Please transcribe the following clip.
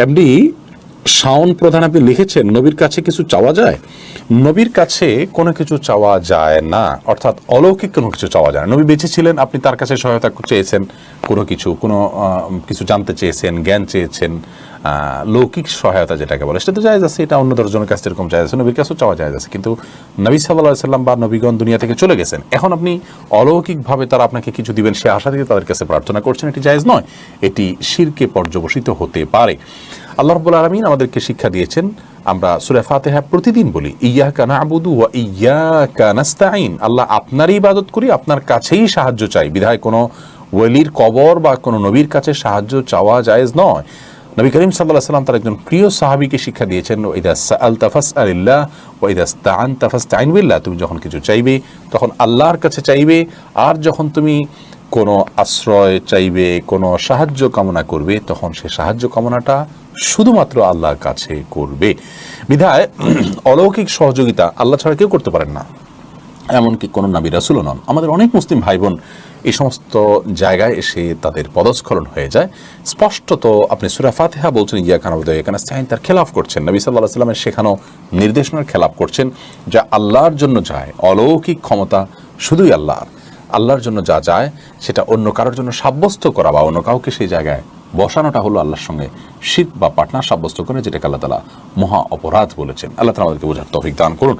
MD Shaon প্রধান আপনি লিখেছেন, নবীর কাছে কিছু চাওয়া যায়? নবীর কাছে কোনো কিছু চাওয়া যায় না, অর্থাৎ অলৌকিক কোনো কিছু চাওয়া যায় না। নবী বেঁচে ছিলেন, আপনি তার কাছে সহায়তা চেয়েছেন, কোনো কিছু জানতে চেয়েছেন, জ্ঞান চেয়েছেন, লৌকিক সহায়তা যেটাকে বলে সেটা তো জায়েজ আছে, এটা অন্য দশজনের কাছে এরকম জায়েজ আছে, নবীর কাছেও চাওয়া জায়েজ আছে। কিন্তু নবী সাল্লাল্লাহু আলাইহি সাল্লাম বা নবীগণ দুনিয়া থেকে চলে গেছেন, এখন আপনি অলৌকিকভাবে তারা আপনাকে কিছু দিবেন সে আশা থেকে তাদের কাছে প্রার্থনা করছেন, এটি জায়েজ নয়, এটি শিরকে পর্যবসিত হতে পারে। আল্লাহ রাব্বুল আলামিন আমাদেরকে শিক্ষা দিয়েছেন, আমরা সূরা ফাতিহা প্রতিদিন বলি, ইয়্যাকা না'বুদু ওয়া ইয়্যাকা নাস্তাঈন, আল্লাহ আপনারই ইবাদত করি, আপনার কাছেই সাহায্য চাই। বিধায় কোনো ওয়ালির কবর বা কোনো নবীর কাছে সাহায্য চাওয়া জায়েজ নয়। নবী করিম সাল্লাল্লাহু আলাইহি ওয়াসাল্লাম তার একজন প্রিয় সাহাবীকে শিক্ষা দিয়েছেন, ইযা সাআলতা ফাসআলিল্লাহ ওয়া ইযা ইসতাআনতা ফাসতাঈন বিল্লাহ, তুমি যখন কিছু চাইবে তখন আল্লাহর কাছে চাইবে, আর যখন তুমি কোনো আশ্রয় চাইবে, কোনো সাহায্য কামনা করবে, তখন সে সাহায্য কামনাটা শুধুমাত্র আল্লাহর কাছে করবে। বিধায় অলৌকিক সহযোগিতা আল্লাহ ছাড়া কেউ করতে পারেন না, এমনকি কোনো নবী রাসূলও নন। আমাদের অনেক মুসলিম ভাই বোন এই সমস্ত জায়গায় এসে তাদের পদস্খলন হয়ে যায়। স্পষ্টত আপনি সূরা ফাতিহা বলছেন ইয়্যাকা না'বুদু ওয়া ইয়্যাকা নাস্তাঈন, তার খেলাফ করছেন, নবী সাল্লাল্লাহু আলাইহি ওয়াসাল্লামের শেখানো নির্দেশনার খেলাফ করছেন, যা আল্লাহর জন্য যায়। অলৌকিক ক্ষমতা শুধুই আল্লাহর জন্য যা যায় সেটা অন্য কারোর জন্য সাব্যস্ত করা বা অন্য কাউকে সেই জায়গায় বসানোটা হলো আল্লাহর সঙ্গে শিরক বা পার্টনার সাব্যস্ত করে, যেটাকে আল্লাহ তাআলা মহা অপরাধ বলেছেন। আল্লাহ তাআলা আমাদেরকে বোঝার তৌফিক দান করুন।